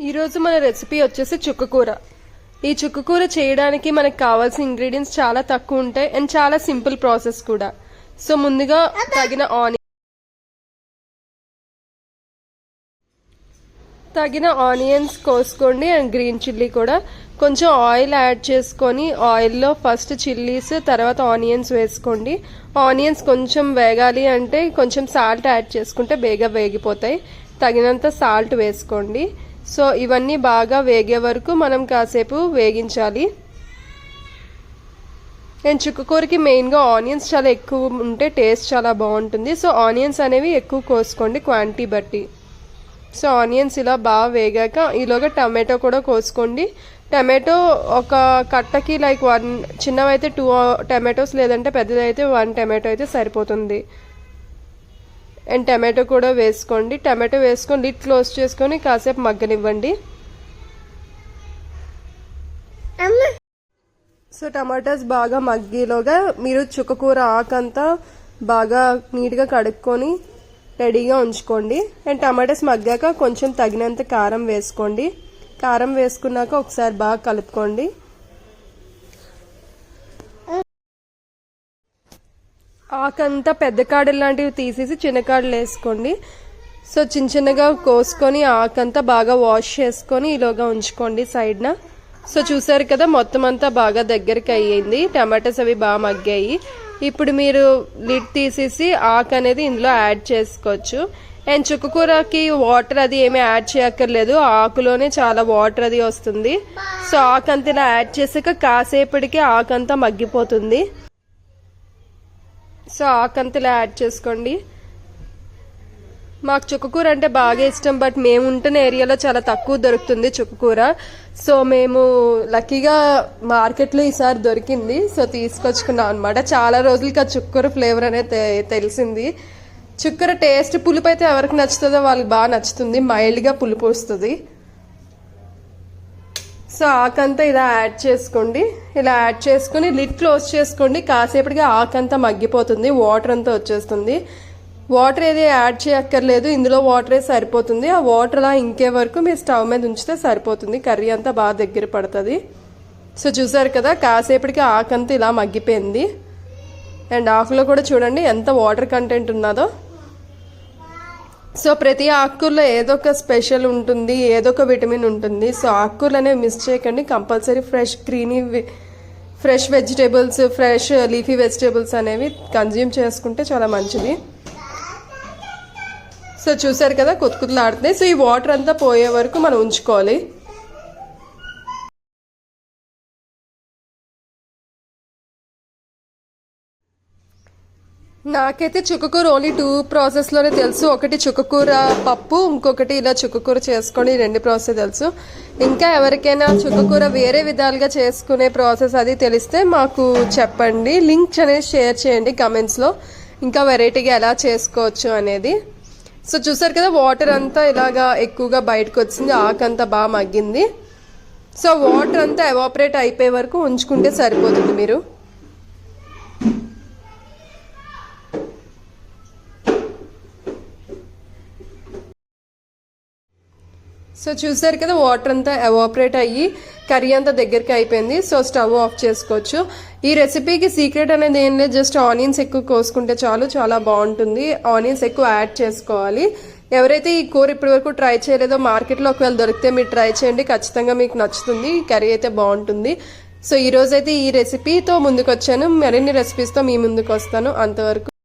ఈరోజు మన రెసిపీ వచ్చేసి చుక్కకూర. ఈ చుక్కకూర చేయడానికి మనకు కావాల్సిన ఇంగ్రీడియంట్స్ చాలా తక్కువ ఉంటాయి అండ్ చాలా సింపుల్ ప్రాసెస్ కూడా. సో ముందుగా తగిన ఆనియన్స్ కోసుకోండి అండ్ గ్రీన్ చిల్లీ కూడా. కొంచెం ఆయిల్ యాడ్ చేసుకొని ఆయిల్లో ఫస్ట్ చిల్లీస్ తర్వాత ఆనియన్స్ వేసుకోండి. ఆనియన్స్ కొంచెం వేగాలి అంటే కొంచెం సాల్ట్ యాడ్ చేసుకుంటే బేగా వేగిపోతాయి. తగినంత సాల్ట్ వేసుకోండి. సో ఇవన్నీ బాగా వేగే వరకు మనం కాసేపు వేగించాలి. అండ్ చుక్కకూరకి మెయిన్గా ఆనియన్స్ చాలా ఎక్కువ ఉంటే టేస్ట్ చాలా బాగుంటుంది. సో ఆనియన్స్ అనేవి ఎక్కువ కోసుకోండి క్వాంటిటీ బట్టి. సో ఆనియన్స్ ఇలా బాగా వేగాక ఈలోగా టమాటో కూడా కోసుకోండి. టమాటో ఒక కట్టకి లైక్ 1, చిన్నవైతే 2 టమాటోస్ లేదంటే పెద్దదైతే 1 టమాటో అయితే సరిపోతుంది. అండ్ టమాటో కూడా వేసుకోండి. టమాటో వేసుకొని లిడ్ క్లోజ్ చేసుకొని కాసేపు మగ్గనివ్వండి. సో టమాటాస్ బాగా మగ్గిలోగా మీరు చుక్కకూర ఆకంతా బాగా నీట్గా కడుక్కొని రెడీగా ఉంచుకోండి. అండ్ టమాటాస్ మగ్గాక కొంచెం తగినంత కారం వేసుకోండి. కారం వేసుకున్నాక ఒకసారి బాగా కలుపుకోండి. ఆకంతా పెద్ద కాడలు లాంటివి తీసేసి చిన్న కాడలు వేసుకోండి. సో చిన్న చిన్నగా కోసుకొని ఆకంతా బాగా వాష్ చేసుకొని ఈలోగా ఉంచుకోండి సైడ్న. సో చూసారు కదా మొత్తం అంతా బాగా దగ్గరికి అయ్యింది. టమాటాస్ అవి బాగా మగ్గాయి. ఇప్పుడు మీరు లిడ్ తీసేసి ఆకు అనేది ఇందులో యాడ్ చేసుకోవచ్చు. అండ్ చుక్కకూరకి వాటర్ అది ఏమీ యాడ్ చేయక్కర్లేదు, ఆకులోనే చాలా వాటర్ అది వస్తుంది. సో ఆకంతా ఇలా యాడ్ చేసాక కాసేపటికి ఆకంతా మగ్గిపోతుంది. సో ఆకంతా ఇలా యాడ్ చేసుకోండి. మాకు చుక్కకూర అంటే బాగా ఇష్టం, బట్ మేము ఉంటున్న ఏరియాలో చాలా తక్కువ దొరుకుతుంది చుక్కకూర. సో మేము లక్కీగా మార్కెట్లో ఈసారి దొరికింది. సో తీసుకొచ్చుకున్నాం అనమాట. చాలా రోజులకి ఆ చుక్కకూర ఫ్లేవర్ అనేది తెలిసింది. చుక్కకూర టేస్ట్ పులుపు అయితే ఎవరికి నచ్చుతుందో వాళ్ళకి బాగా నచ్చుతుంది. మైల్డ్గా పులుపు వస్తుంది. సో ఆకంతా ఇలా యాడ్ చేసుకోండి. ఇలా యాడ్ చేసుకుని లిడ్ క్లోజ్ చేసుకోండి. కాసేపటికి ఆకంతా మగ్గిపోతుంది, వాటర్ అంతా వచ్చేస్తుంది. వాటర్ ఏది యాడ్ చేయక్కర్లేదు, ఇందులో వాటరే సరిపోతుంది. ఆ వాటర్ అలా ఇంకే వరకు మీరు స్టవ్ మీద ఉంచితే సరిపోతుంది. కర్రీ అంతా బాగా దగ్గర పడుతుంది. సో చూసారు కదా కాసేపటికి ఆకంతా ఇలా మగ్గిపోయింది. అండ్ ఆకులో కూడా చూడండి ఎంత వాటర్ కంటెంట్ ఉన్నదో. సో ప్రతి ఆకుకూరలో ఏదో ఒక స్పెషల్ ఉంటుంది, ఏదో ఒక విటమిన్ ఉంటుంది. సో ఆకుకూరలు అనేవి మిస్ చేయకండి. Compulsory fresh vegetables, fresh leafy vegetables అనేవి కన్జ్యూమ్ చేసుకుంటే చాలా మంచిది. సో చూసారు కదా కుతుకుతులాడుతున్నాయి. సో ఈ వాటర్ అంతా పోయే వరకు మనం ఉంచుకోవాలి. నాకైతే చుక్కకూర ఓన్లీ 2 ప్రాసెస్లోనే తెలుసు. ఒకటి చుక్కకూర పప్పు, ఇంకొకటి ఇలా చుక్కకూర చేసుకొని 2 ప్రాసెస్ తెలుసు. ఇంకా ఎవరికైనా చుక్కకూర వేరే విధాలుగా చేసుకునే ప్రాసెస్ అది తెలిస్తే మాకు చెప్పండి. లింక్ అనేది షేర్ చేయండి కమెంట్స్లో, ఇంకా వెరైటీగా ఎలా చేసుకోవచ్చు అనేది. సో చూసారు కదా వాటర్ అంతా ఇలాగా ఎక్కువగా బయటకు వచ్చింది, ఆకంతా బాగా మగ్గింది. సో వాటర్ అంతా ఎవాపరేట్ అయిపోయే వరకు ఉంచుకుంటే సరిపోతుంది మీరు. సో చూసారు కదా వాటర్ అంతా ఎవాపరేట్ అయ్యి కర్రీ అంతా దగ్గరికి అయిపోయింది. సో స్టవ్ ఆఫ్ చేసుకోవచ్చు. ఈ రెసిపీకి సీక్రెట్ అనేది ఏం లేదు, జస్ట్ ఆనియన్స్ ఎక్కువ కోసుకుంటే చాలు, చాలా బాగుంటుంది. ఆనియన్స్ ఎక్కువ యాడ్ చేసుకోవాలి. ఎవరైతే ఈ కూర ఇప్పటి వరకు ట్రై చేయలేదో మార్కెట్లో ఒకవేళ దొరికితే మీరు ట్రై చేయండి, ఖచ్చితంగా మీకు నచ్చుతుంది. ఈ కర్రీ అయితే బాగుంటుంది. సో ఈరోజైతే ఈ రెసిపీతో ముందుకు వచ్చాను. మరిన్ని రెసిపీస్తో మీ ముందుకు వస్తాను. అంతవరకు